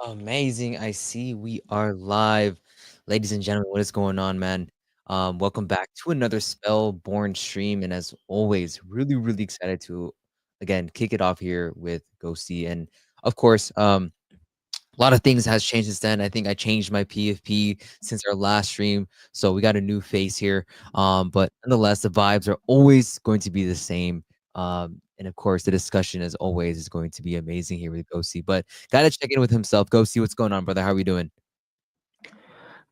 Amazing. I see we are live. Ladies and gentlemen, what is going on, man? Welcome back to another Spellborne stream. And as always, really excited to again kick it off here with Ghosty. And of course, a lot of things has changed since then. I think I changed my PFP since our last stream, so we got a new face here. But nonetheless, the vibes are always going to be the same. And of course, the discussion, as always, is going to be amazing here with Ghosty. But gotta check in with himself. Ghosty, what's going on, brother? How are we doing?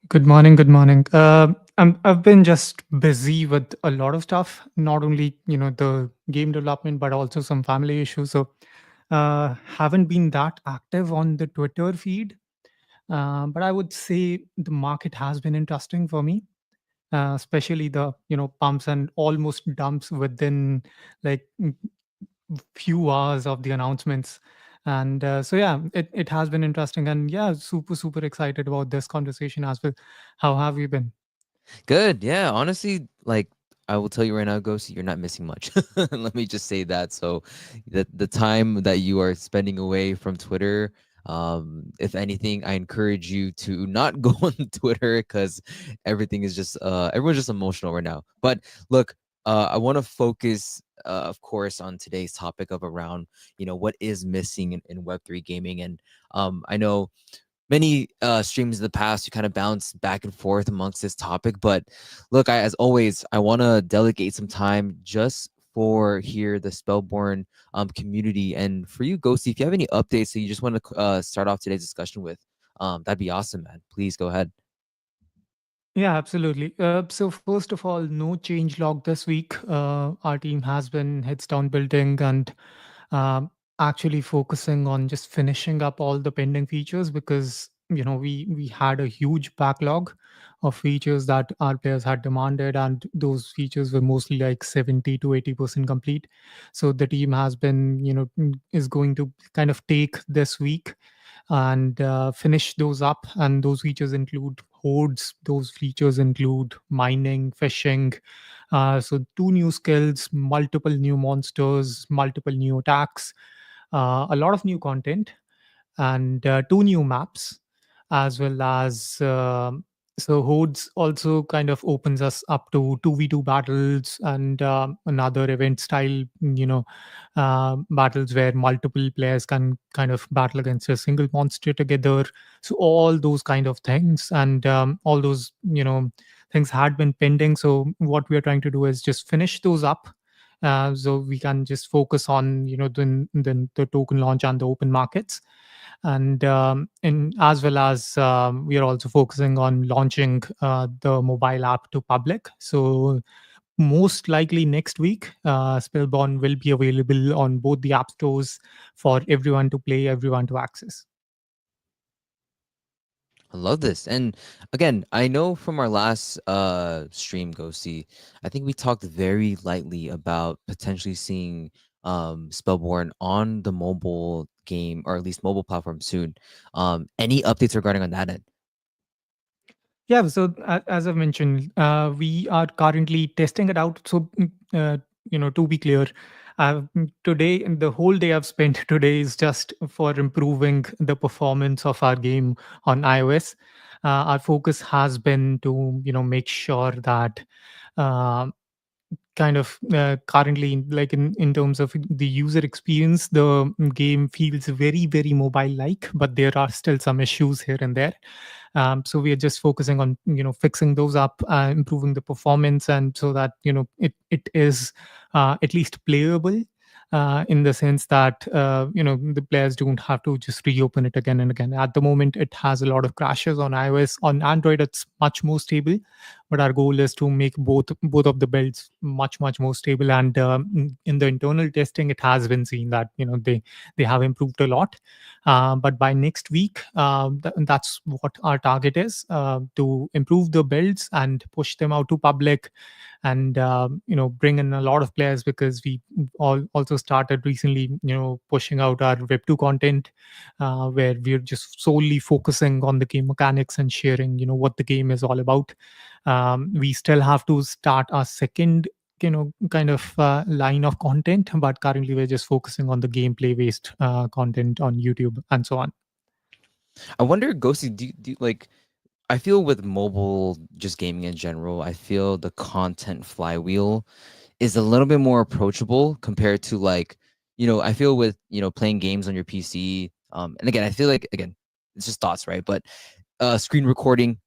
Good morning. Good morning. I've been just busy with a lot of stuff, not only the game development, but also some family issues. So, haven't been that active on the Twitter feed. But I would say the market has been interesting for me, especially the pumps and almost dumps within like few hours of the announcements. And so yeah, it has been interesting, and yeah, super excited about this conversation as well. How have you been? Good. Yeah. Honestly, like I will tell you right now, Ghosty, you're not missing much. Let me just say that. So the time that you are spending away from Twitter, if anything, I encourage you to not go on Twitter because everything is just everyone's just emotional right now. But look, I want to focus of course on today's topic of around, what is missing in Web3 gaming. And I know many streams in the past you kind of bounce back and forth amongst this topic, but look, as always, I want to delegate some time just for here the Spellborn community. And for you, Ghosty, if you have any updates that you just want to start off today's discussion with, that'd be awesome, man. Please go ahead. Yeah, absolutely. So first of all, no change log this week. Our team has been heads down building and um, actually focusing on just finishing up all the pending features because we had a huge backlog of features that our players had demanded, and those features were mostly like 70 to 80% complete. So the team has been is going to kind of take this week and finish those up. And those features include hordes, those features include mining, fishing. So, two new skills, multiple new monsters, multiple new attacks, a lot of new content, and two new maps, as well as so hordes also kind of opens us up to 2v2 battles and another event style battles where multiple players can kind of battle against a single monster together. So all those kind of things, and all those things had been pending. So what we are trying to do is just finish those up, so we can just focus on the token launch and the open markets. And as well as we are also focusing on launching the mobile app to public. So most likely next week, Spellborn will be available on both the app stores for everyone to play, everyone to access. I love this. And again, I know from our last stream, Ghosty, I think we talked very lightly about potentially seeing Spellborn on the mobile game, or at least mobile platform soon. Any updates regarding on that end? Yeah, so as I've mentioned, we are currently testing it out. So, to be clear, today, the whole day I've spent today is just for improving the performance of our game on iOS. Our focus has been to, make sure that uh, kind of currently, like in terms of the user experience, the game feels very mobile like, but there are still some issues here and there. So we are just focusing on fixing those up, improving the performance, and so that it is at least playable, in the sense that the players don't have to just reopen it again and again. At the moment it has a lot of crashes on iOS. On Android it's much more stable, but our goal is to make both of the builds much more stable. And in the internal testing it has been seen that they have improved a lot. But by next week, that's what our target is, to improve the builds and push them out to public, and bring in a lot of players, because we all also started recently pushing out our web2 content, where we're just solely focusing on the game mechanics and sharing what the game is all about. We still have to start our second kind of line of content, but currently we're just focusing on the gameplay based content on YouTube and so on. I wonder, Ghosty, like I feel with mobile just gaming in general, I feel the content flywheel is a little bit more approachable compared to like, I feel with, playing games on your PC. And again, I feel like again, it's just thoughts, right? But screen recording,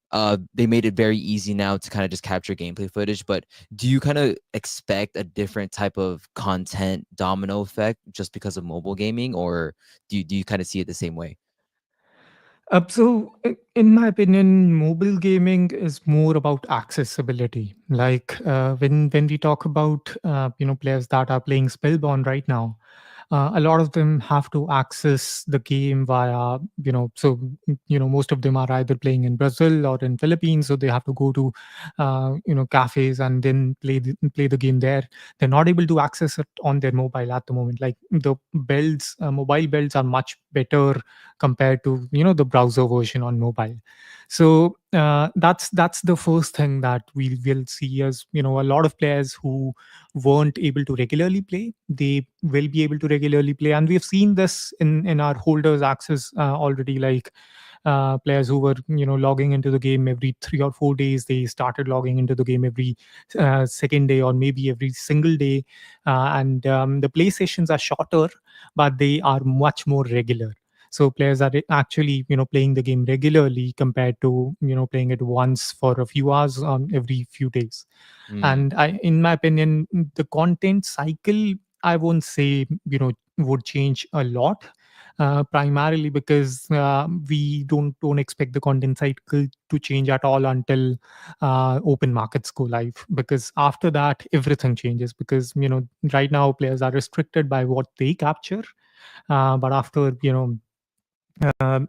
they made it very easy now to kind of just capture gameplay footage. But do you kind of expect a different type of content domino effect just because of mobile gaming, or do you kind of see it the same way? In my opinion, mobile gaming is more about accessibility. Like when we talk about players that are playing Spellborne right now, a lot of them have to access the game via most of them are either playing in Brazil or in Philippines, so they have to go to cafes and then play the game there. They're not able to access it on their mobile at the moment. Like the builds, mobile builds are much better compared to the browser version on mobile. So that's the first thing that we will see, as a lot of players who weren't able to regularly play, they will be able to regularly play. And we've seen this in our holders access already. Like players who were logging into the game every 3 or 4 days, they started logging into the game every second day or maybe every single day. And the play sessions are shorter, but they are much more regular. So players are actually playing the game regularly compared to playing it once for a few hours on every few days. Mm, And in my opinion, the content cycle, I won't say would change a lot, primarily because we don't expect the content cycle to change at all until open markets go live, because after that everything changes. Because right now players are restricted by what they capture, but after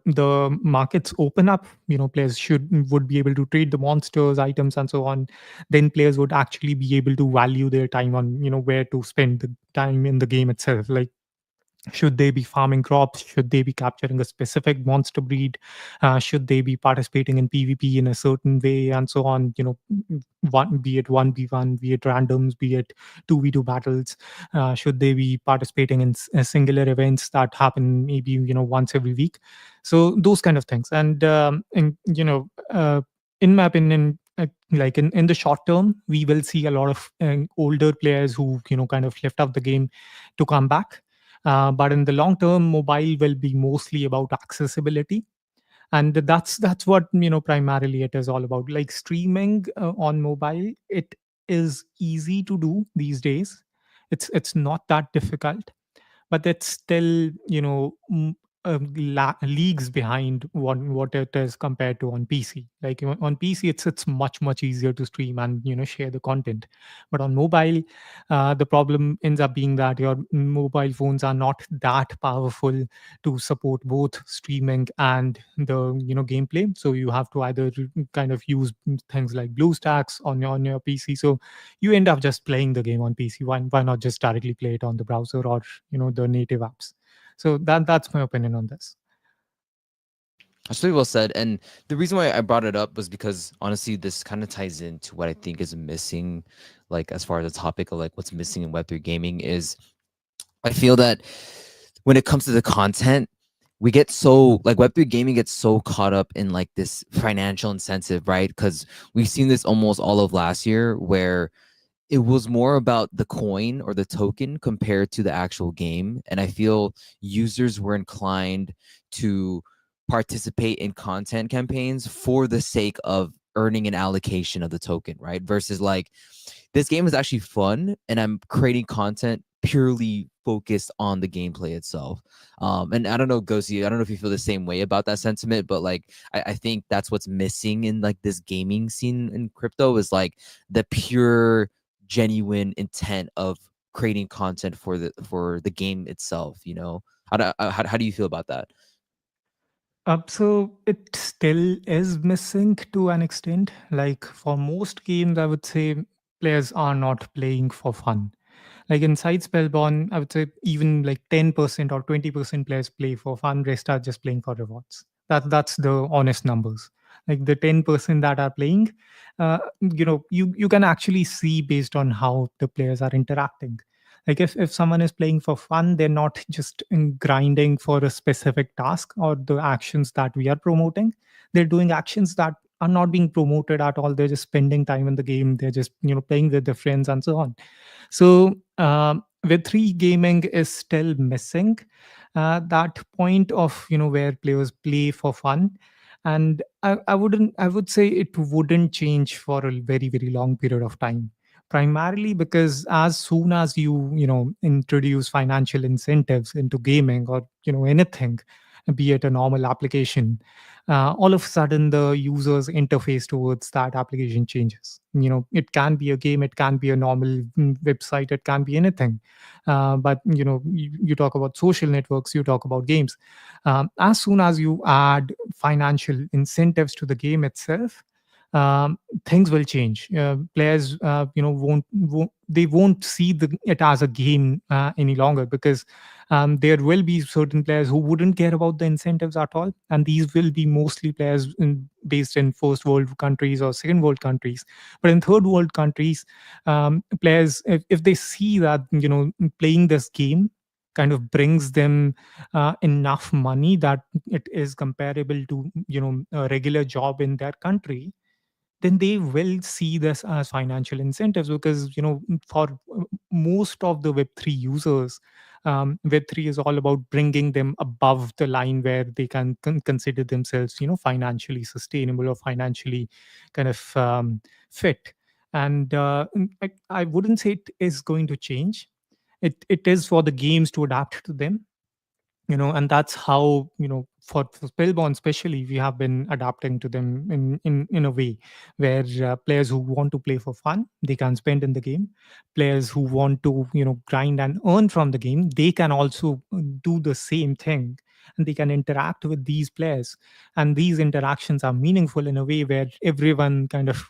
the markets open up, players should would be able to trade the monsters, items, and so on. Then players would actually be able to value their time on where to spend the time in the game itself. Like, should they be farming crops? Should they be capturing a specific monster breed? Should they be participating in PvP in a certain way, and so on? One, be it 1v1, be it randoms, be it 2v2 battles. Should they be participating in singular events that happen maybe once every week? So those kind of things. And in my opinion, like in the short term, we will see a lot of older players who kind of left out the game to come back, but in the long term, mobile will be mostly about accessibility, and that's what primarily it is all about. Like streaming on mobile, it is easy to do these days. It's not that difficult, but it's still leagues behind what it is compared to on PC. Like on PC, it's much easier to stream and share the content. But on mobile, the problem ends up being that your mobile phones are not that powerful to support both streaming and the gameplay. So you have to either kind of use things like BlueStacks on your PC. So you end up just playing the game on PC. Why not just directly play it on the browser or the native apps? So that's my opinion on this. that's really well said. And the reason why I brought it up was because honestly, this kind of ties into what I think is missing, like as far as the topic of like what's missing in Web3 gaming is I feel that when it comes to the content, we get so like Web3 gaming gets so caught up in like this financial incentive, right? Because we've seen this almost all of last year where it was more about the coin or the token compared to the actual game. And I feel users were inclined to participate in content campaigns for the sake of earning an allocation of the token, right? Versus like this game is actually fun and I'm creating content purely focused on the gameplay itself. And I don't know, Gosi, I don't know if you feel the same way about that sentiment, but like I think that's what's missing in like this gaming scene in crypto is like the pure genuine intent of creating content for the game itself, you know? How do you feel about that? So it still is missing to an extent. Like for most games, I would say players are not playing for fun. Like inside Spellborne, I would say even like 10% or 20% players play for fun, rest are just playing for rewards. That's the honest numbers. Like the 10% that are playing, you can actually see based on how the players are interacting. Like if someone is playing for fun, they're not just grinding for a specific task or the actions that we are promoting. They're doing actions that are not being promoted at all. They're just spending time in the game. They're just playing with their friends and so on. So Web3 gaming is still missing that point of where players play for fun. And I would say it wouldn't change for a very very long period of time, primarily because as soon as you introduce financial incentives into gaming or anything, be it a normal application, all of a sudden the user's interface towards that application changes. It can be a game, it can be a normal website, it can be anything. But you talk about social networks, you talk about games. As soon as you add financial incentives to the game itself, things will change. Players they won't see it as a game any longer, because there will be certain players who wouldn't care about the incentives at all, and these will be mostly players based in first world countries or second world countries. But in third world countries, players, if they see that playing this game kind of brings them enough money that it is comparable to a regular job in their country, then they will see this as financial incentives. Because for most of the web3 users, web3 is all about bringing them above the line where they can consider themselves financially sustainable or financially kind of fit. And I wouldn't say it is going to change. It is for the games to adapt to them. And that's how for Spellborne especially, we have been adapting to them in a way where players who want to play for fun, they can spend in the game. Players who want to grind and earn from the game, they can also do the same thing, and they can interact with these players. And these interactions are meaningful in a way where everyone kind of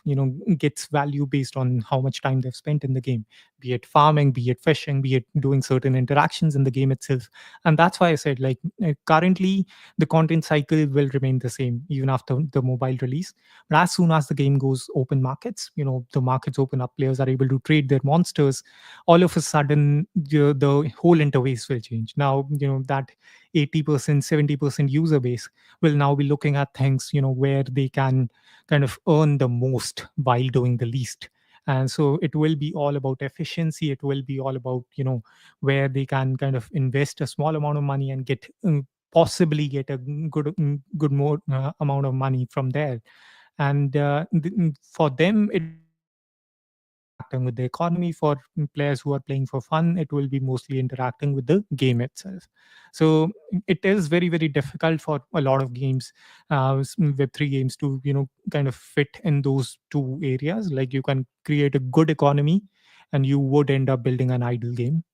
gets value based on how much time they've spent in the game, be it farming, be it fishing, be it doing certain interactions in the game itself. And that's why I said, like, currently the content cycle will remain the same even after the mobile release. But as soon as the game goes open markets, the markets open up, players are able to trade their monsters, all of a sudden the whole interface will change. Now that 80% 70% user base will now be looking at things where they can kind of earn the most while doing the least. And so it will be all about efficiency, it will be all about where they can kind of invest a small amount of money and get possibly get a good more amount of money from there. And for them it will be mostly interacting with the economy. For players who are playing for fun, it will be mostly interacting with the game itself. So it is very very difficult for a lot of games, web3 games, to kind of fit in those two areas. Like, you can create a good economy and you would end up building an idle game.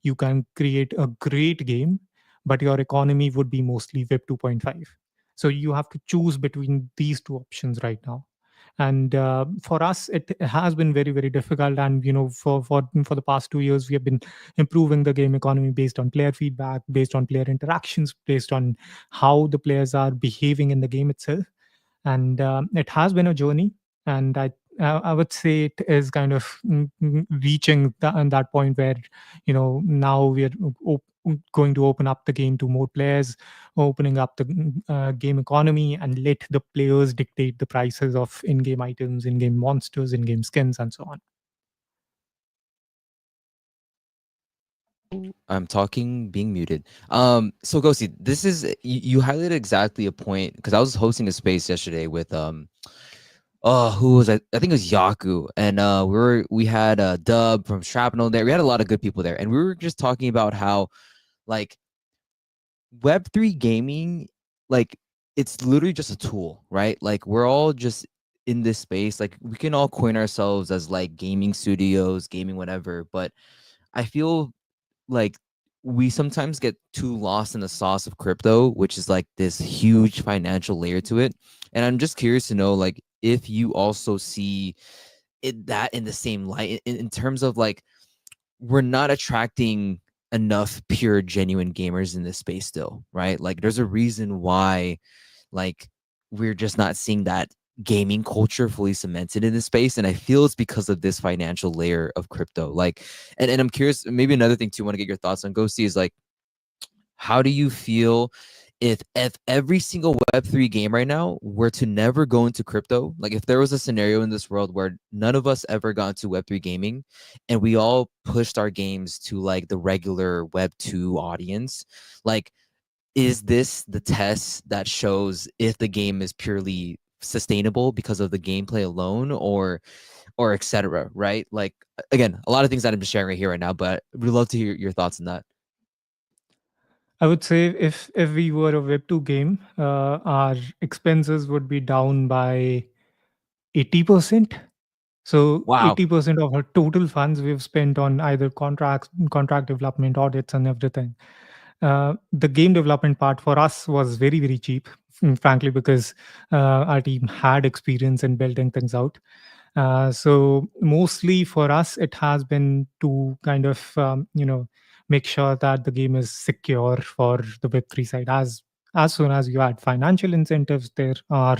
You can create a great game, but your economy would be mostly Web 2.5. So you have to choose between these two options right now. And for us, it has been very, very difficult. And for the past 2 years, we have been improving the game economy based on player feedback, based on player interactions, based on how the players are behaving in the game itself. And it has been a journey. And I would say it is kind of reaching that point where now we're going to open up the game to more players, opening up the game economy, and let the players dictate the prices of in-game items, in-game monsters, in-game skins, and so on. I'm talking, being muted. So Ghosty, this is you highlighted exactly a point because I was hosting a space yesterday with oh, who was I think it was Yaku, and we had Dub from Shrapnel there. We had a lot of good people there, and we were just talking about how like Web3 gaming, like it's literally just a tool, right? Like we're all just in this space. Like we can all coin ourselves as like gaming studios, gaming whatever, but I feel like we sometimes get too lost in the sauce of crypto, which is like this huge financial layer to it. And I'm just curious to know, like, if you also see that in the same light in terms of like we're not attracting enough pure genuine gamers in this space still, right? Like there's a reason why like we're just not seeing that gaming culture fully cemented in this space, and I feel it's because of this financial layer of crypto. Like, and I'm curious, maybe another thing too, I want to get your thoughts on Ghosty is like, how do you feel if every single Web3 game right now were to never go into crypto? Like if there was a scenario in this world where none of us ever got into Web3 gaming and we all pushed our games to like the regular Web2 audience, like is this the test that shows if the game is purely sustainable because of the gameplay alone, or etc., right? Like again, a lot of things that I'm just sharing right here right now, but we'd love to hear your thoughts on that. I would say if we were a Web 2 game, our expenses would be down by 80%. So Wow. 80% of our total funds we've spent on either contracts, contract development, audits, and everything. The game development part for us was very, very cheap, frankly, because our team had experience in building things out. So mostly for us, it has been to kind of make sure that the game is secure for the Web3 side. As soon as you add financial incentives, there are,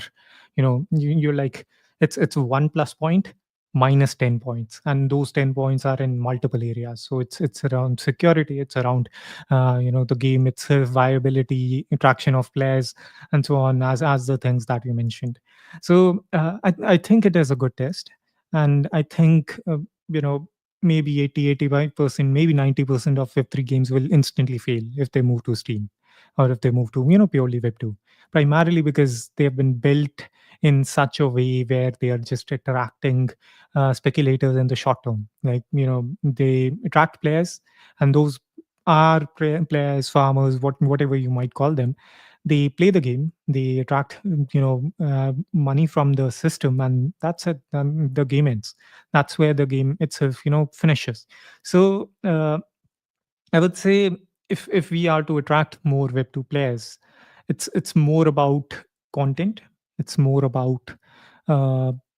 you're like it's 1 plus point minus 10 points, and those 10 points are in multiple areas. So it's around security, it's around the game itself, viability, attraction of players, and so on, as the things that you mentioned. So I think it is a good test, and I think you know maybe 80-85%, maybe 90% of Web3 games will instantly fail if they move to Steam, or if they move to purely Web 2, primarily because they have been built in such a way where they are just attracting speculators in the short term. Like they attract players, and those are players, farmers, whatever you might call them. They play the game, they attract money from the system, and that's it. The game ends. That's where the game itself finishes. So I would say, if we are to attract more Web 2 players, it's more about content. It's more about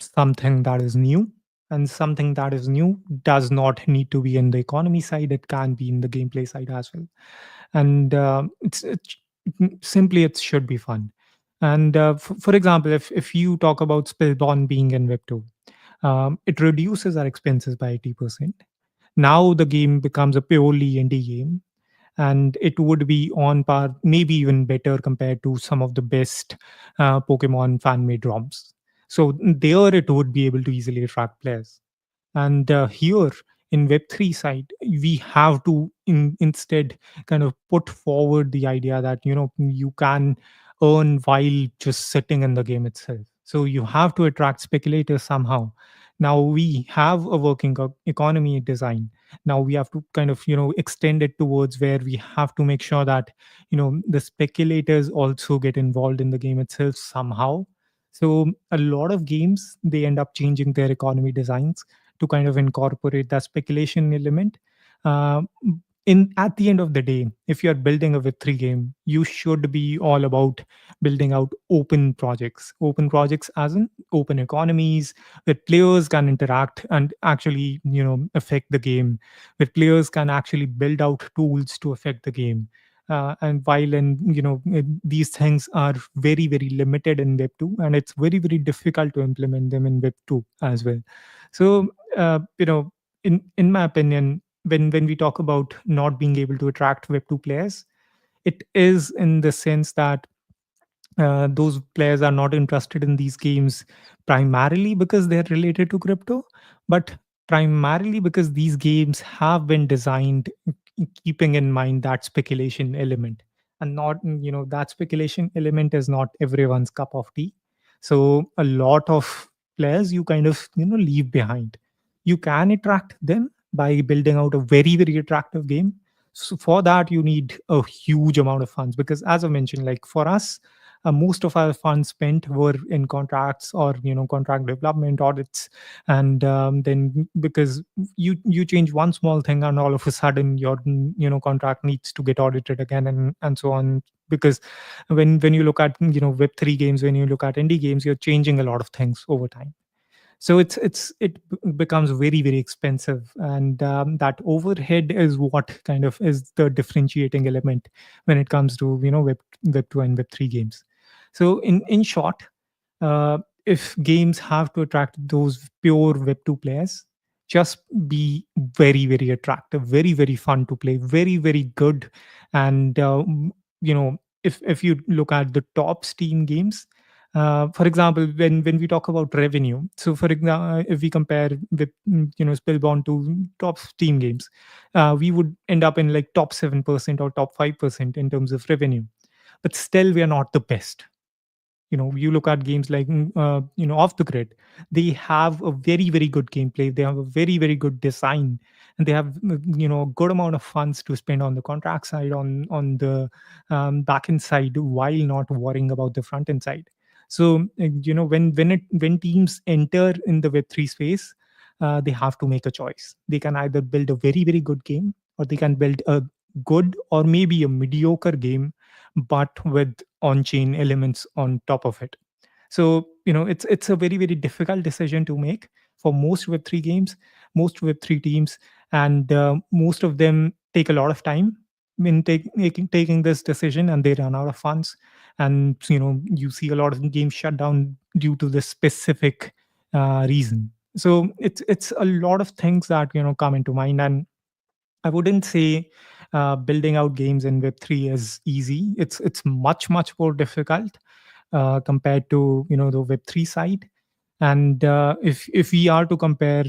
something that is new, and something that is new does not need to be in the economy side. It can be in the gameplay side as well. And simply, it should be fun. And for example, if you talk about Spellborne being in Web 2, it reduces our expenses by 80%. Now the game becomes a purely indie game, and it would be on par, maybe even better, compared to some of the best Pokemon fan made ROMs. So there it would be able to easily attract players. And here in Web3 side, we have to instead kind of put forward the idea that you can earn while just sitting in the game itself. So you have to attract speculators somehow. Now we have a working economy design. Now we have to kind of extend it towards where we have to make sure that the speculators also get involved in the game itself somehow. So a lot of games, they end up changing their economy designs to kind of incorporate that speculation element. Uh, in At the end of the day, if you are building a Web3 game, you should be all about building out open projects as in open economies, where players can interact and actually affect the game, where players can actually build out tools to affect the game. And while in these things are very, very limited in Web 2, and it's very, very difficult to implement them in Web 2 as well. So in my opinion, when we talk about not being able to attract Web 2 players, it is in the sense that those players are not interested in these games primarily because they're related to crypto, but primarily because these games have been designed keeping in mind that speculation element. And not, that speculation element is not everyone's cup of tea. So a lot of players you kind of leave behind. You can attract them by building out a very, very attractive game. So for that you need a huge amount of funds, because as I mentioned, like for us, most of our funds spent were in contracts, or contract development, audits. And then because you change one small thing, and all of a sudden your contract needs to get audited again, and so on. Because when you look at Web3 games, when you look at indie games, you're changing a lot of things over time. So it becomes very, very expensive, and that overhead is what kind of is the differentiating element when it comes to web 2 and Web 3 games. So in short, uh, if games have to attract those pure Web 2 players, just be very, very attractive, very, very fun to play, very, very good. And, you know, if you look at the top Steam games, for example, when we talk about revenue, so for example, if we compare with Spellborne to top Steam games, we would end up in like top 7% or top 5% in terms of revenue. But still, we are not the best. You look at games like Off the Grid. They have a very, very good gameplay, they have a very, very good design, and they have a good amount of funds to spend on the contract side, on the back end side, while not worrying about the front end side. So when teams enter in the Web3 space, they have to make a choice. They can either build a very, very good game, or they can build a good or maybe a mediocre game, but with on-chain elements on top of it. So it's a very, very difficult decision to make for most Web3 games, most Web3 teams, and most of them take a lot of time in taking this decision, and they run out of funds. And you see a lot of games shut down due to this specific reason. So it's a lot of things that come into mind. And I wouldn't say building out games in Web3 is easy. It's much, much more difficult compared to the Web3 side. And if we are to compare,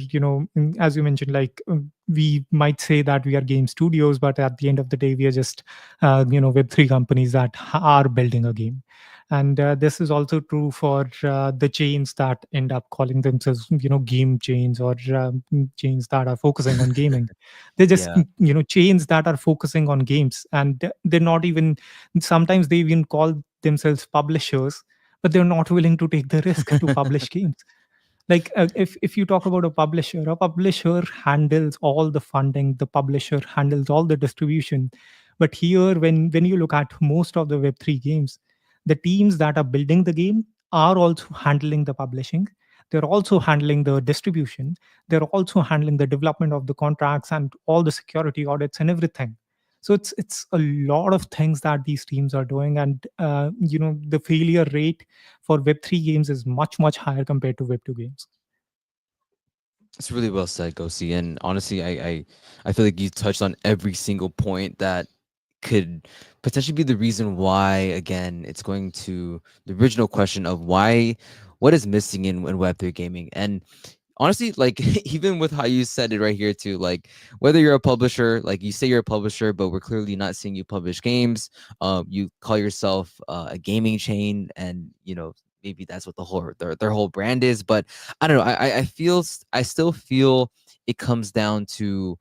as you mentioned, like we might say that we are game studios, but at the end of the day, we are just Web3 companies that are building a game. And this is also true for the chains that end up calling themselves game chains, or chains that are focusing on gaming. They're just Yeah. chains that are focusing on games, and they're not even, sometimes they even call themselves publishers, but they're not willing to take the risk to publish games. Like if you talk about a publisher handles all the funding, the publisher handles all the distribution. But here, when you look at most of the Web3 games, the teams that are building the game are also handling the publishing, they're also handling the distribution, they're also handling the development of the contracts and all the security audits and everything. So it's a lot of things that these teams are doing. And the failure rate for Web3 games is much, much higher compared to Web2 games. It's really well said, Gosi. And honestly, I feel like you touched on every single point that could potentially be the reason why, again, it's going to the original question of why, what is missing in Web3 gaming. And honestly, like even with how you said it right here too, like whether you're a publisher, like you say you're a publisher, but we're clearly not seeing you publish games. You call yourself a gaming chain, and maybe that's what their whole brand is. But I don't know. I still feel it comes down to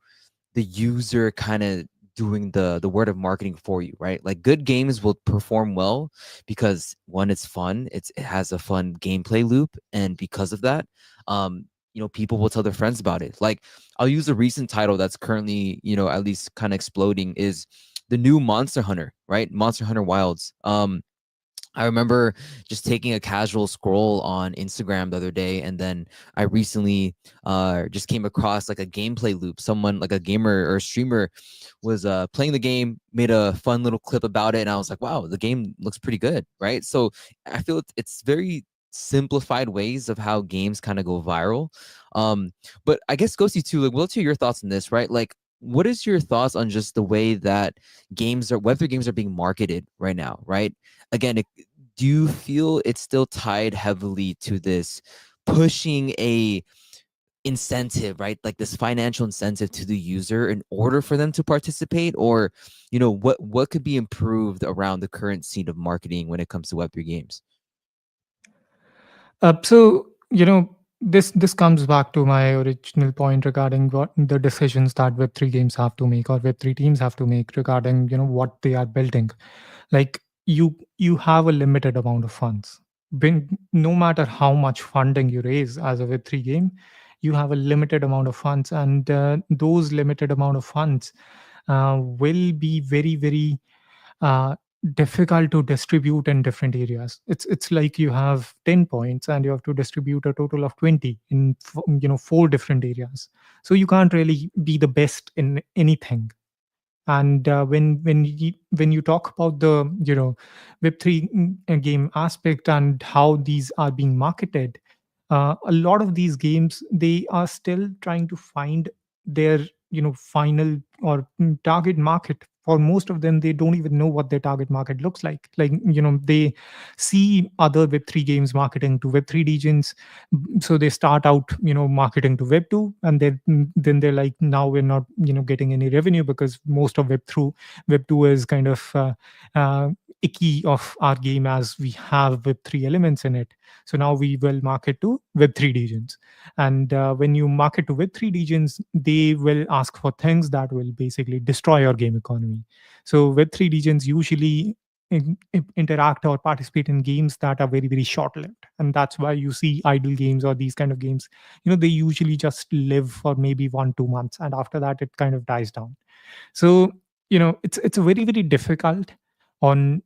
the user kind of doing the word of marketing for you, right? Like good games will perform well because one, it's fun, it has a fun gameplay loop, and because of that, people will tell their friends about it. Like I'll use a recent title that's currently, at least kind of exploding, is the new Monster Hunter, right? Monster Hunter Wilds. I remember just taking a casual scroll on Instagram the other day, and then I recently just came across like a gameplay loop. Someone, like a gamer or a streamer, was playing the game, made a fun little clip about it, and I was like, wow, the game looks pretty good, right? So I feel it's very simplified ways of how games kind of go viral. Um, but I guess Ghosty too, like, let's hear your thoughts on this, right? Like, what is your thoughts on just the way that Web3 games are being marketed right now, right? Again, do you feel it's still tied heavily to this pushing a incentive, right? Like this financial incentive to the user in order for them to participate? Or what could be improved around the current scene of marketing when it comes to Web3 games? So this comes back to my original point regarding what the decisions that Web3 games have to make, or Web3 teams have to make, regarding what they are building. Like you have a limited amount of funds. No matter how much funding you raise as a Web3 game, you have a limited amount of funds, and those limited amount of funds will be very, very uh, difficult to distribute in different areas. It's like you have 10 points and you have to distribute a total of 20 in four different areas. So you can't really be the best in anything. And when you talk about the Web3 game aspect and how these are being marketed, a lot of these games, they are still trying to find their final or target market. For most of them, they don't even know what their target market looks like. Like, they see other Web3 games marketing to Web3 regions, so they start out marketing to Web2, and then they're like, now we're not getting any revenue because most of Web2 is kind of uh, icky of our game, as we have Web3 elements in it. So now we will market to Web3 regions. And when you market to Web3 regions, they will ask for things that will basically destroy your game economy. So Web3 regions usually interact or participate in games that are very, very short lived. And that's why you see idle games or these kind of games, they usually just live for maybe 1 2 months, and after that it kind of dies down. So it's very, very difficult on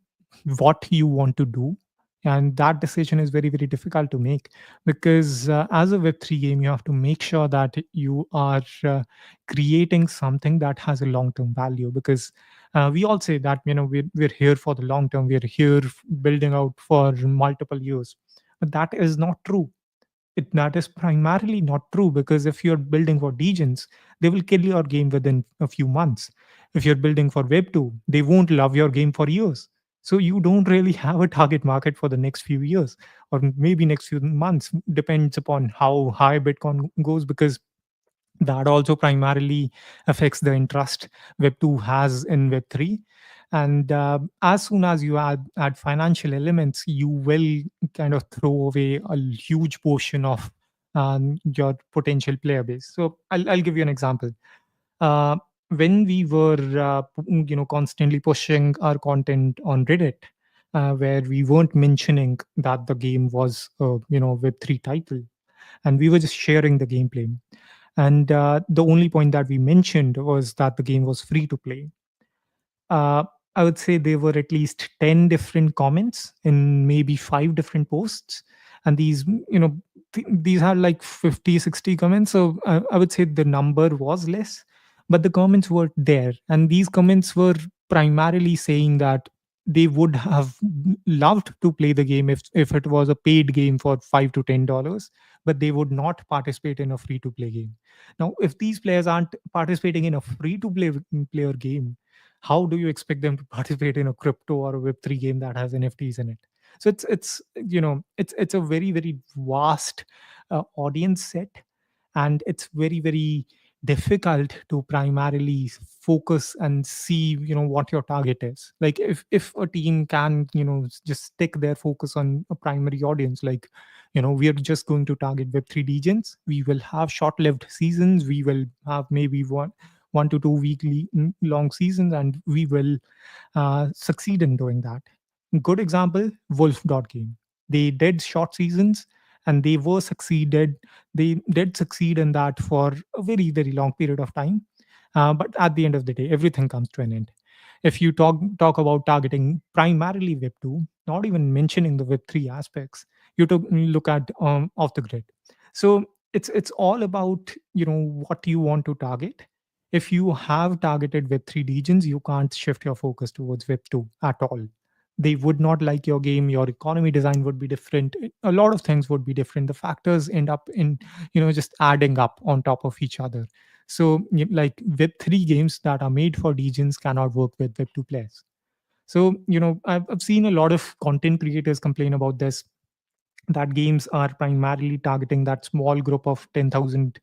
what you want to do, and that decision is very, very difficult to make, because as a Web3 game, you have to make sure that you are creating something that has a long term value. Because we all say that we're here for the long term, we're here building out for multiple years, but that is not true. That is primarily not true, because if you're building for degens, they will kill your game within a few months. If you're building for Web2, they won't love your game for years. So you don't really have a target market for the next few years, or maybe next few months, depends upon how high Bitcoin goes, because that also primarily affects the interest Web2 has in Web3. And as soon as you add financial elements, you will kind of throw away a huge portion of your potential player base. So I'll give you an example. uh, when we were constantly pushing our content on Reddit, where we weren't mentioning that the game was Web3 title, and we were just sharing the gameplay, and the only point that we mentioned was that the game was free to play. uh, I would say there were at least 10 different comments in maybe 5 different posts. And these, these had like 50, 60 comments. So I would say the number was less, but the comments were there. And these comments were primarily saying that they would have loved to play the game if it was a paid game for $5 to $10, but they would not participate in a free to play game. Now, if these players aren't participating in a free to play player game, how do you expect them to participate in a crypto or a Web3 game that has NFTs in it? So it's a very, very vast audience set, and it's very, very difficult to primarily focus and see what your target is. Like, if a team can just stick their focus on a primary audience, like we are just going to target Web3 regions, we will have short lived seasons, we will have maybe 1 to 2 weekly long seasons, and we will succeed in doing that. Good example, Wolf dot game. They did short seasons, and they did succeed in that for a very, very long period of time. But at the end of the day, everything comes to an end. If you talk about targeting primarily Web2, not even mentioning the Web3 aspects, look at off the grid. So it's all about what you want to target. If you have targeted Web3 regions, you can't shift your focus towards Web2 at all. They would not like your game, your economy design would be different, a lot of things would be different. The factors end up in just adding up on top of each other. So like Web3 games that are made for regions cannot work with Web2 players. So I've seen a lot of content creators complain about this, that games are primarily targeting that small group of 10,000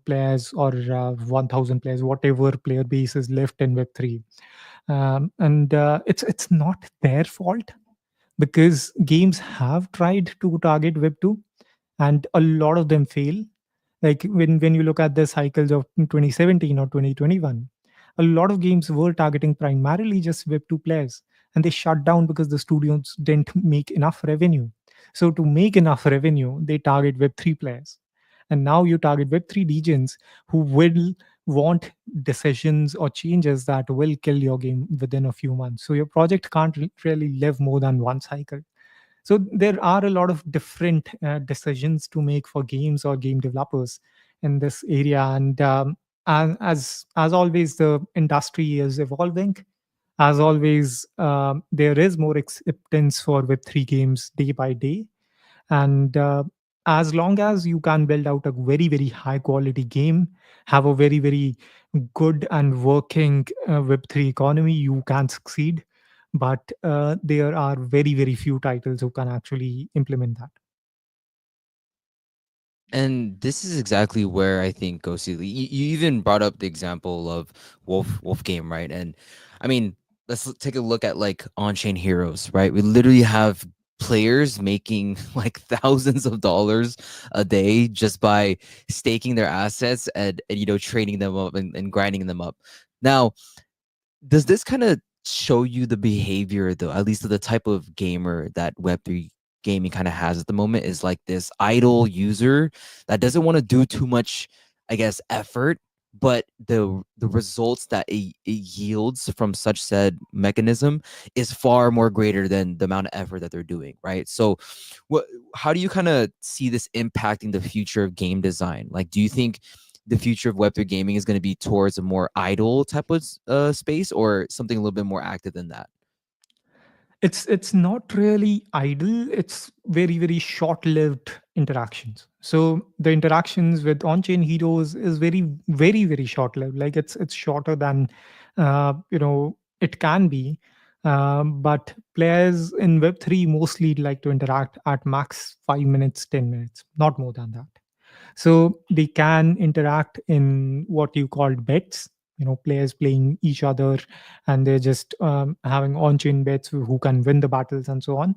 players, or 1,000 players, whatever player base is left in Web3. And it's not their fault, because games have tried to target Web2, and a lot of them fail. Like when you look at the cycles of 2017 or 2021, a lot of games were targeting primarily just Web2 players, and they shut down because the studios didn't make enough revenue. So to make enough revenue, they target Web3 players. And now you target Web3 legions who will want decisions or changes that will kill your game within a few months. So your project can't really live more than one cycle. So there are a lot of different decisions to make for games or game developers in this area. And And as always, the industry is evolving. As always, there is more acceptance for Web3 games day by day. And as long as you can build out a very, very high quality game, have a very, very good and working Web3 economy, you can succeed. But there are very, very few titles who can actually implement that. And this is exactly where I think Ghosty, you even brought up the example of Wolf Game, right? And I mean, take a look at like on-chain heroes, right? We literally have players making like thousands of dollars a day just by staking their assets and trading them up and grinding them up. Now, does this kind of show you the behavior, though, at least of the type of gamer that Web3 gaming kind of has at the moment, is like this idle user that doesn't want to do too much, I guess, effort, but the results that it yields from such said mechanism is far more greater than the amount of effort that they're doing, right? So what how do you kind of see this impacting the future of game design? Like, do you think the future of Web3 gaming is going to be towards a more idle type of space, or something a little bit more active than that? It's not really idle. It's very, very short lived interactions. So the interactions with on chain heroes is very, very, very short lived. Like it's shorter than it can be. But players in Web3 mostly like to interact at max 5 minutes, 10 minutes, not more than that. So they can interact in what you called bets, players playing each other, and they're just having on-chain bets who can win the battles and so on.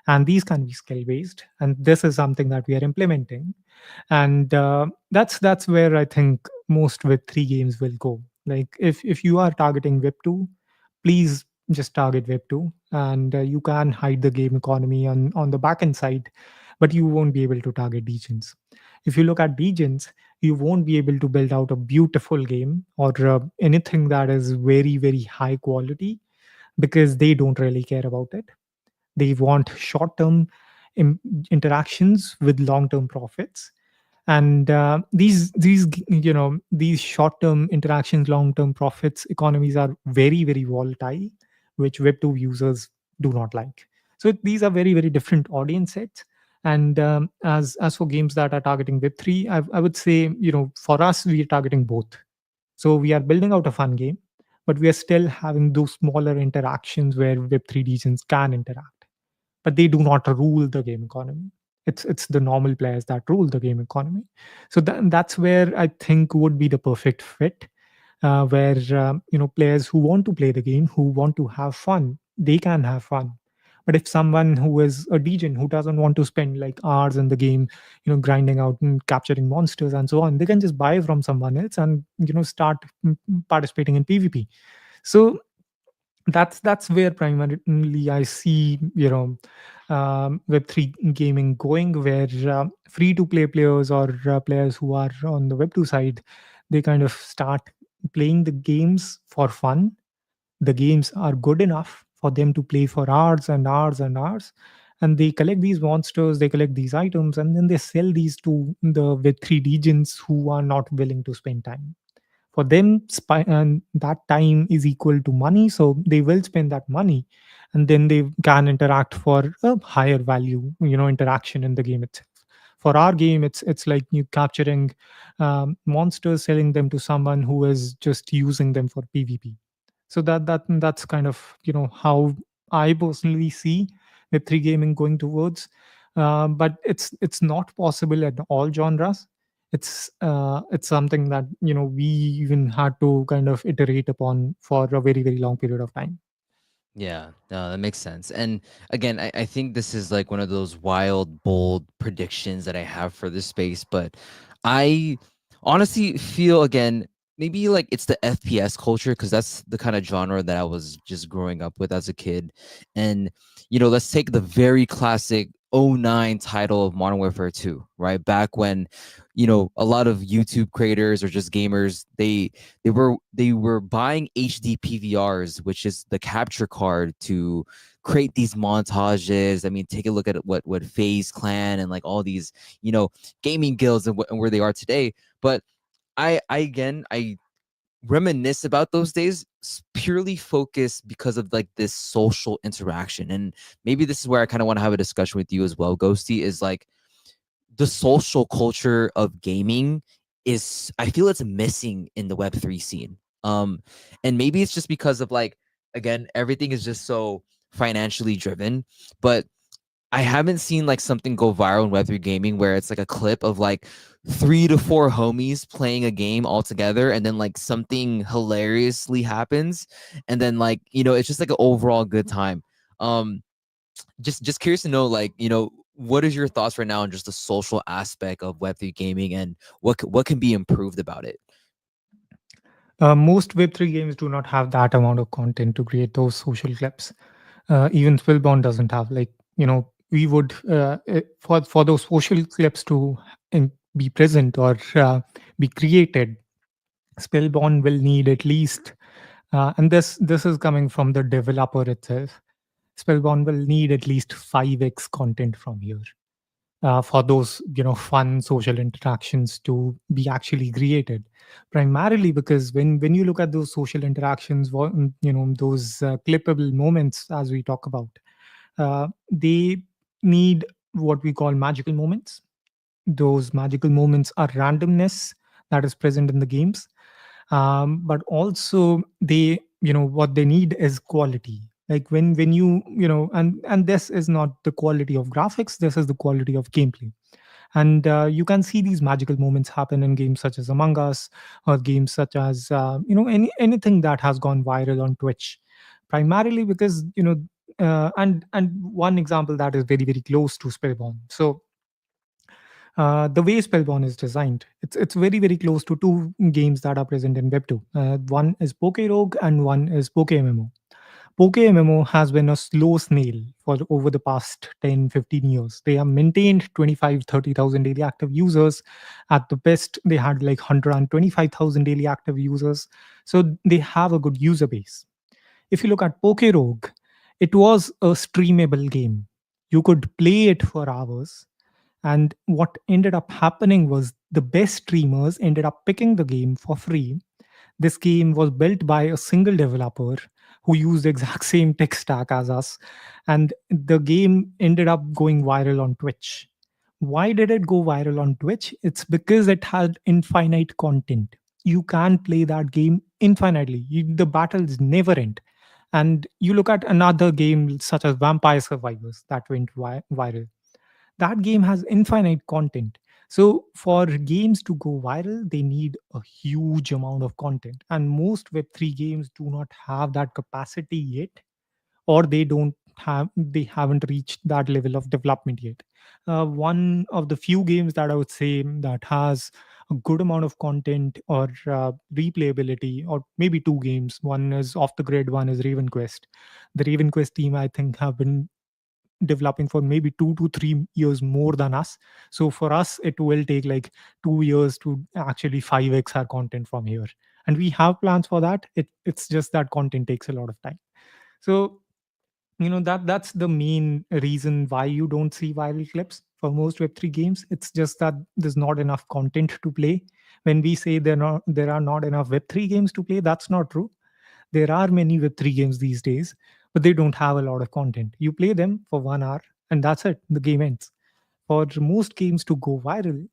And these can be skill based, and this is something that we are implementing. And that's where I think most Web3 games will go. Like if you are targeting Web2, please just target Web2, and you can hide the game economy on the backend side, but you won't be able to target degens. If you look at degens, you won't be able to build out a beautiful game or anything that is very, very high quality, because they don't really care about it. They want short term interactions with long term profits. And these short term interactions, long term profits economies are very, very volatile, which Web2 users do not like. So these are very, very different audience sets. And as for games that are targeting Web3, I would say, for us, we are targeting both. So we are building out a fun game, but we are still having those smaller interactions where Web3 regions can interact, but they do not rule the game economy. It's the normal players that rule the game economy. So that's where I think would be the perfect fit, where players who want to play the game, who want to have fun, they can have fun. But if someone who is a degen who doesn't want to spend like hours in the game, grinding out and capturing monsters and so on, they can just buy from someone else and start participating in PvP. So that's where primarily I see Web3 gaming going, where free to play players or players who are on the Web2 side, they kind of start playing the games for fun. The games are good enough for them to play for hours and hours and hours, and they collect these monsters, they collect these items, and then they sell these to the Web3 regions who are not willing to spend time. For them, and that time is equal to money, so they will spend that money, and then they can interact for a higher value interaction in the game itself. For our game, it's like you capturing monsters, selling them to someone who is just using them for PvP. So that's kind of how I personally see Web3 gaming going towards. But it's not possible at all genres. It's something that we even had to kind of iterate upon for a very, very long period of time. Yeah, no, that makes sense. And again, I think this is like one of those wild, bold predictions that I have for this space. But I honestly feel, again, maybe like it's the FPS culture, because that's the kind of genre that I was just growing up with as a kid. And, let's take the very classic '09 title of Modern Warfare 2, right? Back when, a lot of YouTube creators or just gamers, they were buying HD PVRs, which is the capture card, to create these montages. I mean, take a look at what FaZe Clan and like all these, gaming guilds and where they are today. But I again I reminisce about those days purely focused because of like this social interaction. And maybe this is where I kind of want to have a discussion with you as well, Ghosty, is like the social culture of gaming is, I feel it's missing in the web3 scene. And maybe it's just because of like, again, everything is just so financially driven, but I haven't seen like something go viral in Web3 gaming where it's like a clip of like 3 to 4 homies playing a game all together, and then like something hilariously happens, and then like, it's just like an overall good time. Um, just curious to know, like, what is your thoughts right now on just the social aspect of Web3 gaming, and what can be improved about it? Most Web3 games do not have that amount of content to create those social clips. Even Spellborne doesn't have, like, we would for those social clips to be present or be created. Spellborne will need at least, and this is coming from the developer itself. Spellborne will need at least 5x content from here for those fun social interactions to be actually created. Primarily because when you look at those social interactions, those clippable moments, as we talk about, they need what we call magical moments. Those magical moments are randomness that is present in the games, but also they, what they need is quality. Like when and this is not the quality of graphics, this is the quality of gameplay. And you can see these magical moments happen in games such as Among Us, or games such as anything that has gone viral on Twitch, primarily because and one example that is very very close to Spellborn. So the way Spellborne is designed, it's very very close to two games that are present in Web 2. One is Poke Rogue and one is Poke MMO. Poke MMO has been a slow snail for over the past 10-15 years. They have maintained 25-30,000 daily active users. At the best, they had like 125,000 daily active users. So they have a good user base. If you look at Poke Rogue, it was a streamable game. You could play it for hours, and what ended up happening was the best streamers ended up picking the game for free. This game was built by a single developer who used the exact same tech stack as us, and the game ended up going viral on Twitch. Why did it go viral on Twitch? It's because it had infinite content. You can play that game infinitely. The battles never end. And you look at another game such as Vampire Survivors that went viral. That game has infinite content. So for games to go viral, they need a huge amount of content, and most Web3 games do not have that capacity yet, or they haven't reached that level of development yet. One of the few games that I would say that has a good amount of content or replayability, or maybe two games, one is Off the Grid, one is Raven Quest. The Raven Quest team, I think, have been developing for maybe 2 to 3 years more than us. So for us, it will take like 2 years to actually 5x our content from here. And we have plans for that. It's just that content takes a lot of time. So that's the main reason why you don't see viral clips for most Web3 games. It's just that there's not enough content to play. When we say there are not enough Web3 games to play, that's not true. There are many Web3 games these days, but they don't have a lot of content. You play them for 1 hour and that's it. The game ends. For most games to go viral,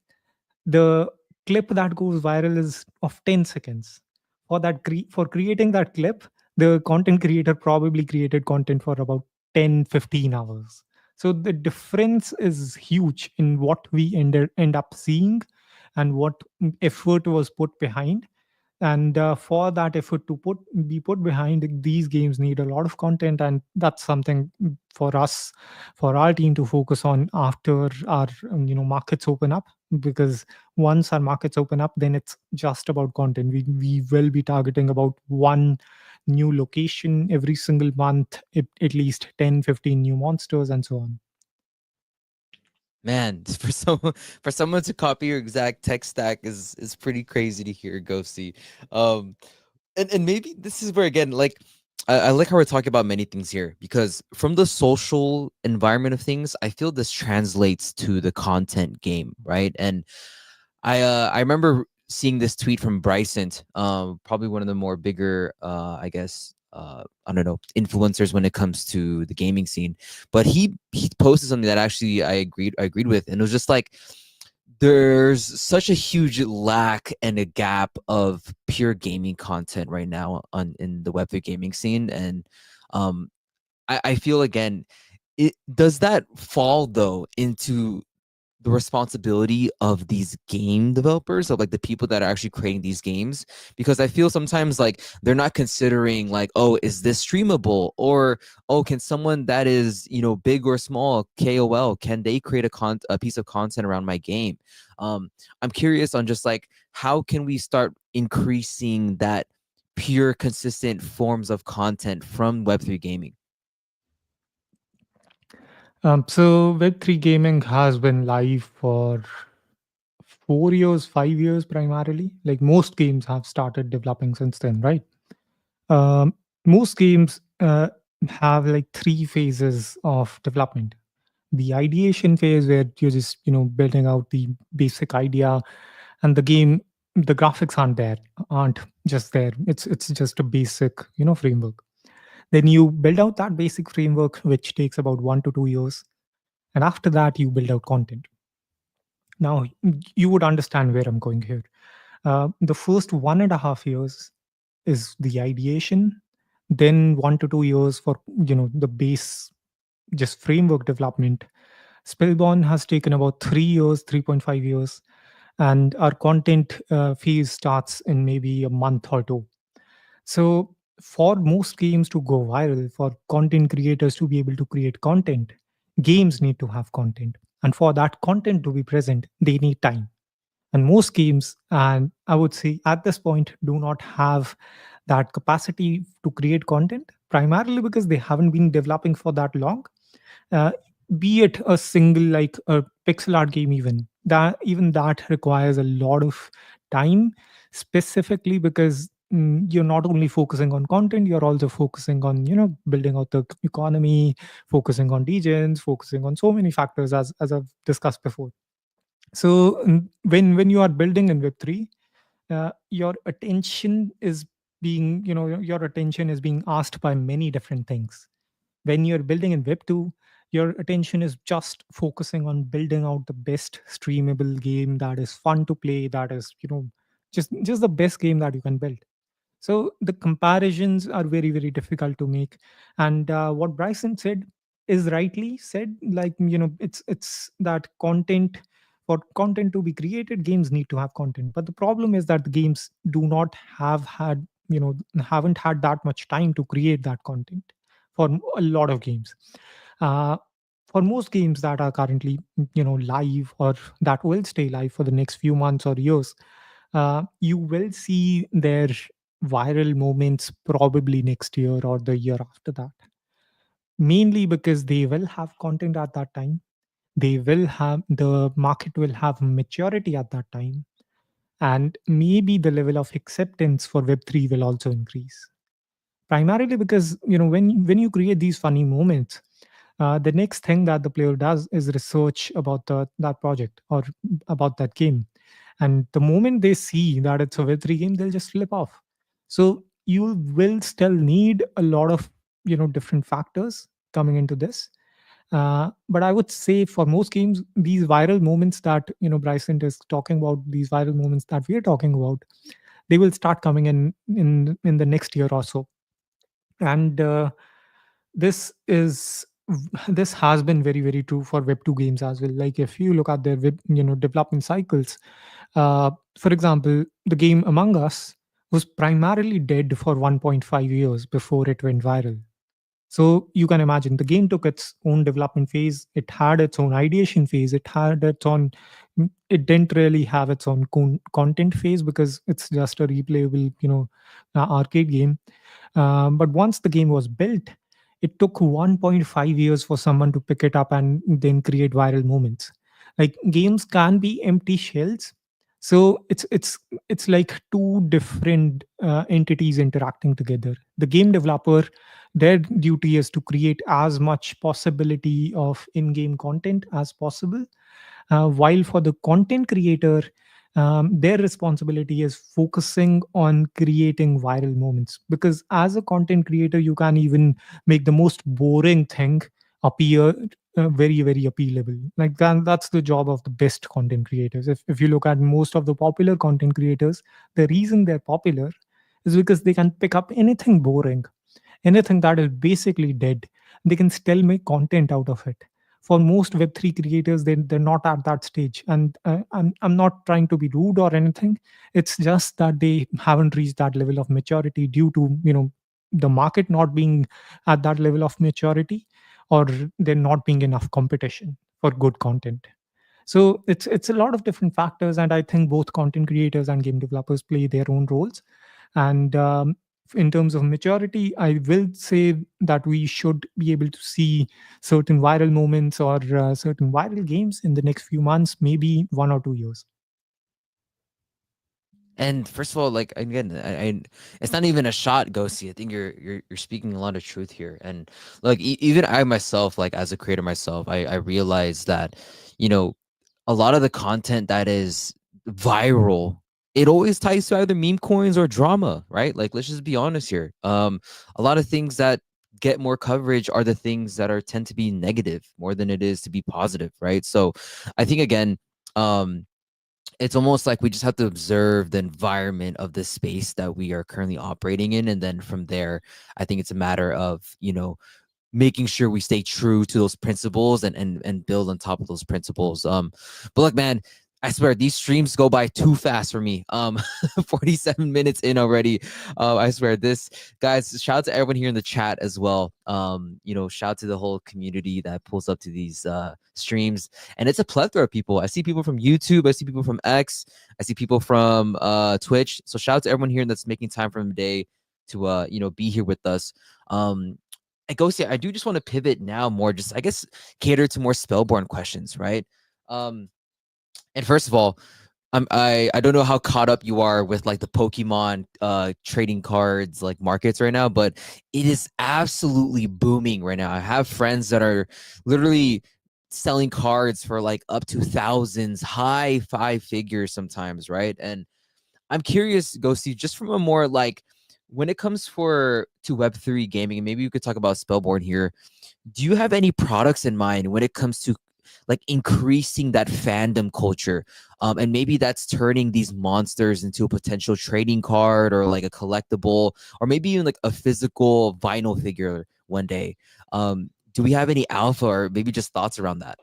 the clip that goes viral is of 10 seconds. For creating that clip, the content creator probably created content for about 10-15 hours. So the difference is huge in what we end up seeing and what effort was put behind. And for that effort to be put behind, these games need a lot of content, and that's something for us, for our team to focus on after our markets open up. Because once our markets open up, then it's just about content. We will be targeting about one new location every single month, at least 10-15 new monsters and so on. Man, for someone to copy your exact tech stack is pretty crazy to hear, Ghosty. Um, and maybe this is where, again, like, I like how we're talking about many things here, because from the social environment of things, I feel this translates to the content game, right? And I remember seeing this tweet from Bryson, probably one of the more bigger, I guess, I don't know, influencers when it comes to the gaming scene. But he posted something that actually I agreed with, and it was just like there's such a huge lack and a gap of pure gaming content right now on in the Web3 gaming scene, and um, I feel again, it does that fall though into the responsibility of these game developers, of like the people that are actually creating these games, because I feel sometimes like they're not considering like, oh, is this streamable, or oh, can someone that is, you know, big or small, KOL, can they create a piece of content around my game? um I'm curious on just like how can we start increasing that pure consistent forms of content from Web3 gaming. So Web3 gaming has been live for 4 years, 5 years primarily. Like most games have started developing since then, right? Um, Most games have like three phases of development. The ideation phase, where you're just building out the basic idea, and the game, the graphics aren't just there. It's just a basic framework. Then you build out that basic framework, which takes about 1 to 2 years, and after that you build out content. Now you would understand where I'm going here. The first 1.5 years is the ideation, then 1 to 2 years for the base, just framework development. Spellborne has taken about 3 years, 3.5 years, and our content phase starts in maybe a month or two. So, for most games to go viral, for content creators to be able to create content, games need to have content. And for that content to be present, they need time. And most games, and I would say at this point, do not have that capacity to create content, primarily because they haven't been developing for that long. uh, be it a single, like a pixel art game, even that requires a lot of time, specifically because you're not only focusing on content, you're also focusing on building out the economy, focusing on degens, focusing on so many factors, as I've discussed before. So when you are building in Web3, your attention is being your attention is being asked by many different things. When you're building in Web 2, your attention is just focusing on building out the best streamable game that is fun to play, that is just the best game that you can build. So the comparisons are very, very difficult to make. And what Bryson said is rightly said. Like it's that content, for content to be created, games need to have content. But the problem is that the games do not have had haven't had that much time to create that content for a lot of games. Uh, for most games that are currently live, or that will stay live for the next few months or years, you will see their viral moments probably next year or the year after that, mainly because they will have content at that time. They will have the market will have maturity at that time, and maybe the level of acceptance for Web3 will also increase, primarily because when you create these funny moments, the next thing that the player does is research about that project or about that game. And the moment they see that it's a Web3 game, they'll just flip off. So you will still need a lot of different factors coming into this. But I would say for most games, these viral moments that Bryson is talking about, these viral moments that we are talking about, they will start coming in the next year or so. And this is this has been very, very true for Web 2 games as well. Like if you look at their development cycles, for example, the game Among Us was primarily dead for 1.5 years before it went viral. So you can imagine the game took its own development phase. It had its own ideation phase. It didn't really have its own content phase because it's just a replayable, arcade game. But once the game was built, it took 1.5 years for someone to pick it up and then create viral moments. Like games can be empty shells. So it's like two different entities interacting together. The game developer, their duty is to create as much possibility of in-game content as possible, while for the content creator, their responsibility is focusing on creating viral moments, because as a content creator you can even make the most boring thing appear very very appealable. Like that's the job of the best content creators. If you look at most of the popular content creators, the reason they're popular is because they can pick up anything boring, anything that is basically dead. They can still make content out of it. For most web3 creators, they're not at that stage, and I'm not trying to be rude or anything. It's just that they haven't reached that level of maturity due to the market not being at that level of maturity, or there not being enough competition for good content. So it's a lot of different factors, and I think both content creators and game developers play their own roles. And in terms of maturity, I will say that we should be able to see certain viral moments or certain viral games in the next few months, maybe 1 or 2 years. And first of all, like again, it's not even a shot, Ghosty. I think you're speaking a lot of truth here. And like even I myself, like as a creator myself, I realize that, you know, a lot of the content that is viral, it always ties to either meme coins or drama, right? Like let's just be honest here. A lot of things that get more coverage are the things that are tend to be negative more than it is to be positive, right? So I think again, um it's almost like we just have to observe the environment of the space that we are currently operating in, and then from there I think it's a matter of, you know, making sure we stay true to those principles and build on top of those principles. But look, man, I swear these streams go by too fast for me. 47 minutes in already. I swear this, guys, shout out to everyone here in the chat as well. You know, shout out to the whole community that pulls up to these streams. And it's a plethora of people. I see people from YouTube, I see people from X, I see people from Twitch. So shout out to everyone here that's making time from the day to you know, be here with us. Um, and Ghosty, I do just want to pivot now more, just I guess cater to more Spellborne questions, right? Um, and first of all, I don't know how caught up you are with like the Pokemon trading cards like markets right now, but it is absolutely booming right now. I have friends that are literally selling cards for like up to thousands, high five figures sometimes, right? And I'm curious, Ghosty, just from a more like when it comes for to Web3 gaming, and maybe you could talk about Spellborn here. Do you have any products in mind when it comes to like increasing that fandom culture? And maybe that's turning these monsters into a potential trading card or like a collectible, or maybe even like a physical vinyl figure one day. Do we have any alpha or maybe just thoughts around that?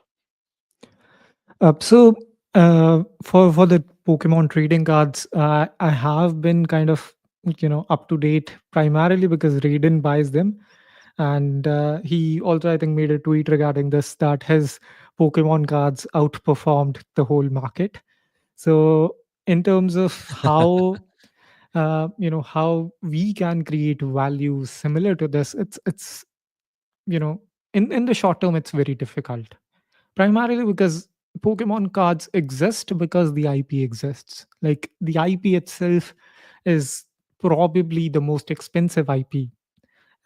So for the Pokemon trading cards, I have been kind of up to date primarily because Raiden buys them, and he also I think made a tweet regarding this, that his Pokemon cards outperformed the whole market. So in terms of how we can create value similar to this, it's you know in the short term it's very difficult, primarily because Pokemon cards exist because the IP exists. Like the IP itself is probably the most expensive IP,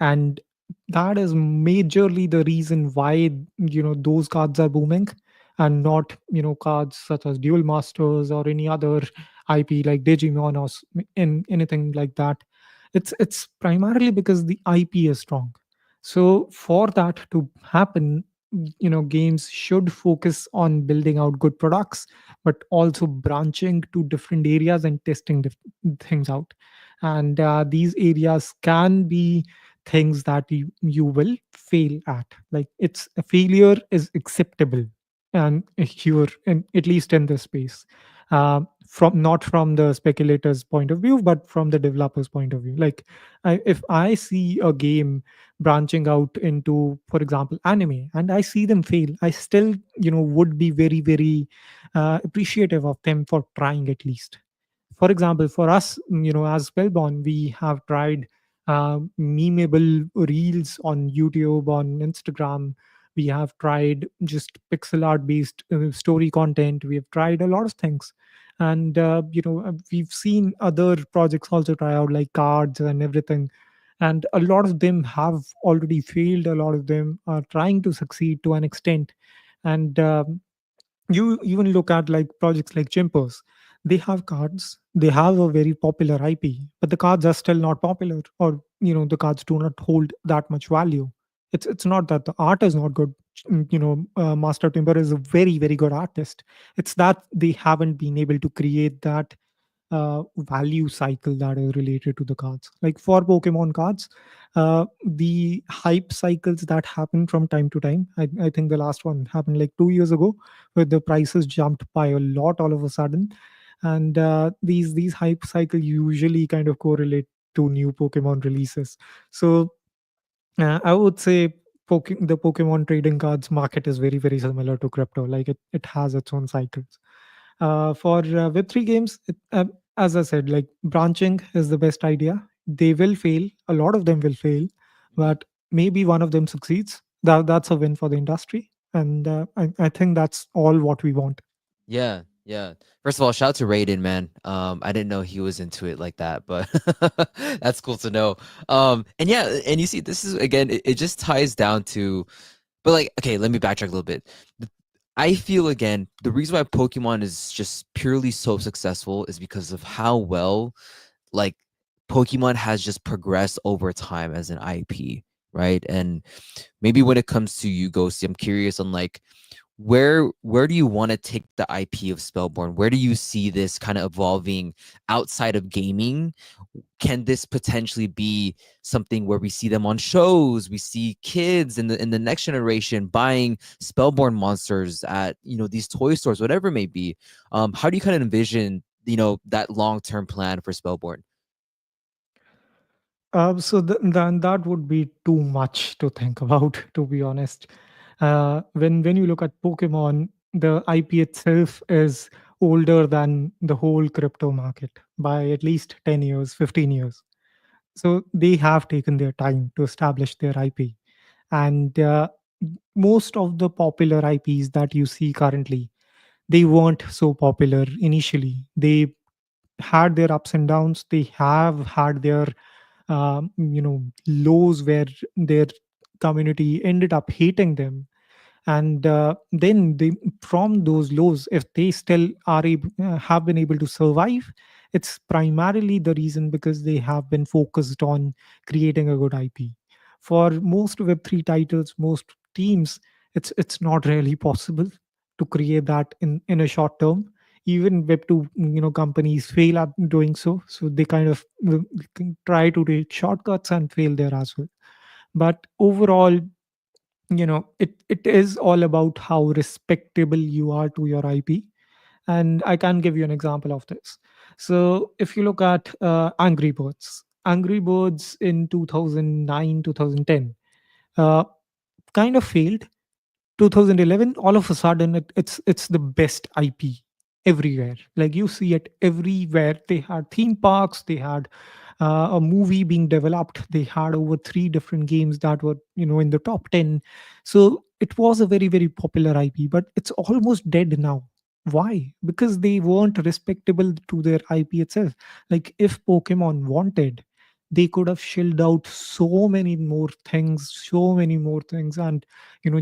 and that is majorly the reason why those cards are booming, and not cards such as Duel Masters or any other IP like Digimon or in anything like that. It's primarily because the IP is strong. So for that to happen, games should focus on building out good products, but also branching to different areas and testing things out. And these areas can be things that you will fail at. Like it's a failure is acceptable, and here at least in this space, from not from the speculator's point of view but from the developer's point of view. Like if I see a game branching out into, for example, anime, and I see them fail, I still would be very very appreciative of them for trying at least. For example, for us, as Spellborn, we have tried memeable reels on YouTube, on Instagram. We have tried just pixel art based story content. We have tried a lot of things. And, we've seen other projects also try out, like cards and everything. And a lot of them have already failed. A lot of them are trying to succeed to an extent. And you even look at like projects like Chimpers. They have cards, they have a very popular IP, but the cards are still not popular, or the cards do not hold that much value. It's not that the art is not good. Master Timber is a very very good artist. It's that they haven't been able to create that value cycle that is related to the cards. Like for Pokemon cards, the hype cycles that happen from time to time. I think the last one happened like 2 years ago, where the prices jumped by a lot all of a sudden, and these hype cycle usually kind of correlate to new Pokemon releases. So I would say the Pokemon trading cards market is very, very similar to crypto. Like it has its own cycles. For Web3 games, as I said, like branching is the best idea. They will fail. A lot of them will fail, Mhm. but maybe one of them succeeds. That's a win for the industry. And I think that's all what we want. Yeah, yeah. First of all, shout out to Raiden, man. I didn't know he was into it like that, but that's cool to know. And yeah, and you see, this is again, it just ties down to, but like, okay, let me backtrack a little bit. I feel again, the reason why Pokemon is just purely so successful is because of how well, like, Pokemon has just progressed over time as an IP, right? And maybe when it comes to you, Ghosty, I'm curious on like where do you want to take the IP of Spellborn? Where do you see this kind of evolving outside of gaming? Can this potentially be something where we see them on shows? We see kids in the next generation buying Spellborn monsters at these toy stores, whatever it may be. How do you kind of envision that long term plan for Spellborn? Then that would be too much to think about, to be honest. When you look at Pokemon, the IP itself is older than the whole crypto market by at least 10 years, 15 years. So they have taken their time to establish their IP. And most of the popular IPs that you see currently, they weren't so popular initially. They had their ups and downs. They have had their lows where their community ended up hating them, and then they, from those lows, if they still have been able to survive, it's primarily the reason because they have been focused on creating a good IP. For most Web3 titles, most teams, it's not really possible to create that in a short term. Even Web2 companies fail at doing so, so they kind of try to take shortcuts and fail there as well. But overall, it is all about how respectable you are to your IP. And I can give you an example of this. So if you look at Angry Birds in 2009, 2010, uh, kind of failed. 2011, all of a sudden it's the best IP everywhere. Like you see it everywhere. They had theme parks, they had a movie being developed, they had over three different games that were in the top 10. So it was a very very popular IP, but it's almost dead now. Why? Because they weren't respectable to their IP itself. Like if Pokemon wanted, they could have shelled out so many more things, and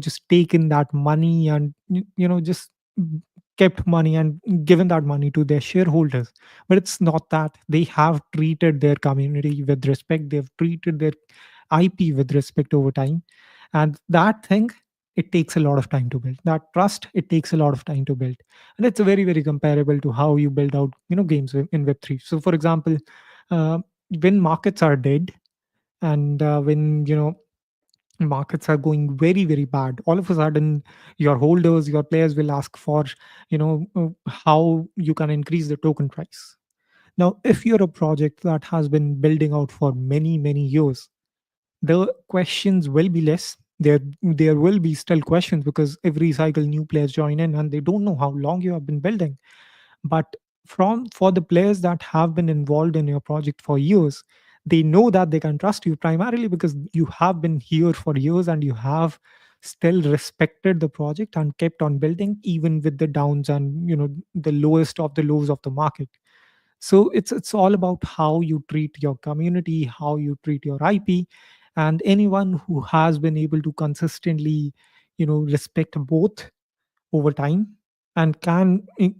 just taken that money and just kept money and given that money to their shareholders. But it's not that. They have treated their community with respect, they've treated their IP with respect over time. And that thing, it takes a lot of time to build that trust. It takes a lot of time to build, and it's very very comparable to how you build out games in Web3. So for example, uh, when markets are dead, and when markets are going very very bad, all of a sudden your holders, your players will ask for how you can increase the token price. Now if you're a project that has been building out for many many years, the questions will be less. There will be still questions because every cycle new players join in and they don't know how long you have been building. But from for the players that have been involved in your project for years, they know that they can trust you primarily because you have been here for years and you have still respected the project and kept on building even with the downs and the lowest of the lows of the market. So it's all about how you treat your community, how you treat your IP. And anyone who has been able to consistently respect both over time, and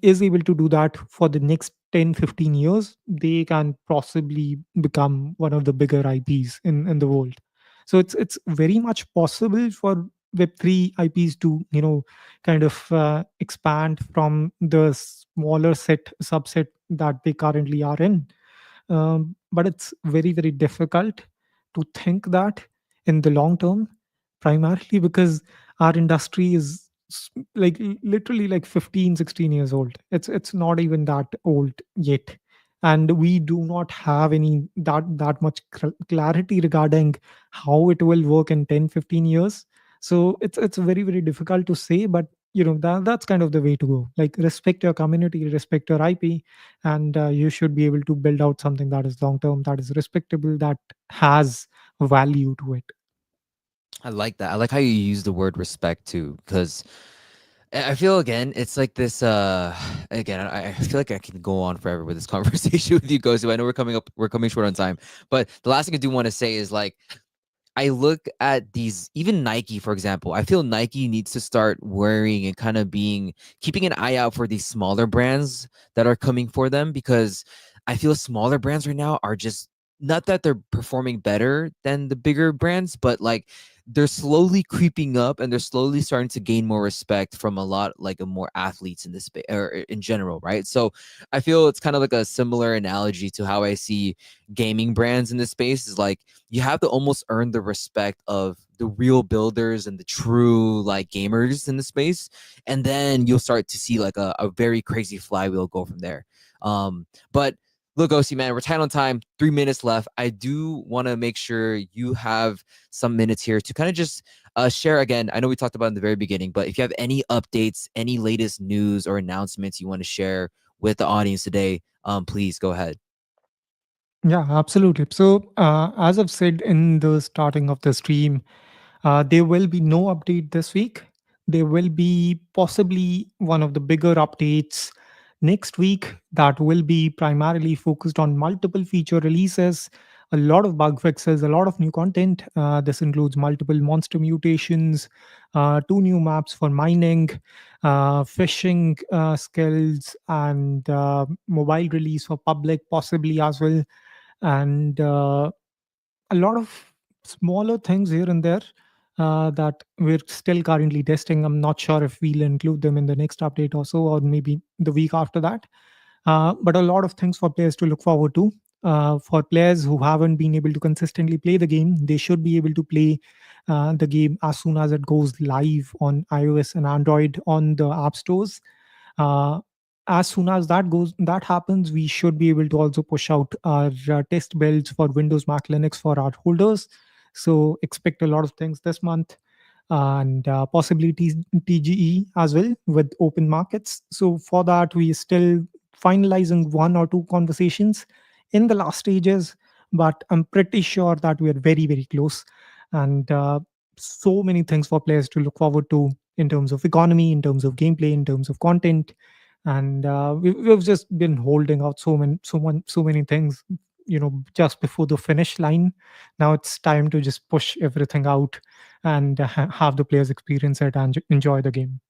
is able to do that for the next 10-15 years, they can possibly become one of the bigger IPs in the world. So it's very much possible for Web3 IPs to kind of expand from the smaller subset that they currently are in. But it's very, very difficult to think that in the long term, primarily because our industry is literally like 15, 16 years old. It's not even that old yet, and we do not have any that much clarity regarding how it will work in 10, 15 years. So it's very, very difficult to say, but that's kind of the way to go. Like, respect your community, respect your IP, and you should be able to build out something that is long term, that is respectable, that has value to it. I like that. I like how you use the word respect too, because I feel again, it's like this. Again, I feel like I can go on forever with this conversation with you, Gozu. I know we're coming short on time, but the last thing I do want to say is like I look at these, even Nike, for example. I feel Nike needs to start worrying and kind of keeping an eye out for these smaller brands that are coming for them, because I feel smaller brands right now are just not that they're performing better than the bigger brands, but like they're slowly creeping up and they're slowly starting to gain more respect from a lot like a more athletes in this space or in general, right? So I feel it's kind of like a similar analogy to how I see gaming brands in this space is like you have to almost earn the respect of the real builders and the true like gamers in the space, and then you'll start to see like a very crazy flywheel go from there. But look, OC man, we're tight on time. 3 minutes left. I do want to make sure you have some minutes here to kind of just share again. I know we talked about in the very beginning, but if you have any updates, any latest news or announcements you want to share with the audience today, please go ahead. Yeah, absolutely. So, as I've said in the starting of the stream, there will be no update this week. There will be possibly one of the bigger updates next week that will be primarily focused on multiple feature releases, a lot of bug fixes, a lot of new content. This includes multiple monster mutations, two new maps for mining, fishing skills, and mobile release for public, possibly as well, and a lot of smaller things here and there that we're still currently testing. I'm not sure if we'll include them in the next update or so, or maybe the week after that. But a lot of things for players to look forward to. For players who haven't been able to consistently play the game, they should be able to play the game as soon as it goes live on iOS and Android on the app stores. Uh, as soon as that happens, we should be able to also push out our test builds for Windows, Mac, Linux for our holders. So expect a lot of things this month, and possibly TGE as well with open markets. So for that, we still finalizing one or two conversations in the last stages, but I'm pretty sure that we are very, very close. And so many things for players to look forward to in terms of economy, in terms of gameplay, in terms of content. And we've just been holding out so many things, just before the finish line. Now it's time to just push everything out and have the players experience it and enjoy the game.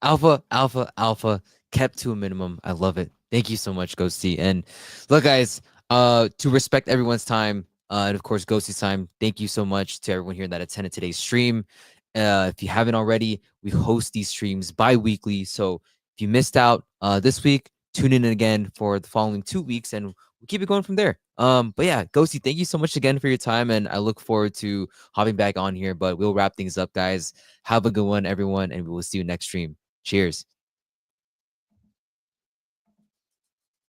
Alpha, alpha, alpha, kept to a minimum. I love it. Thank you so much, Ghosty. And look, guys, to respect everyone's time, and of course Ghosty's time, thank you so much to everyone here that attended today's stream. If you haven't already, we host these streams bi-weekly. So if you missed out this week, tune in again for the following 2 weeks and we'll keep it going from there. But yeah, Ghosty, thank you so much again for your time, and I look forward to hopping back on here. But we'll wrap things up, guys. Have a good one, everyone, and we will see you next stream. Cheers.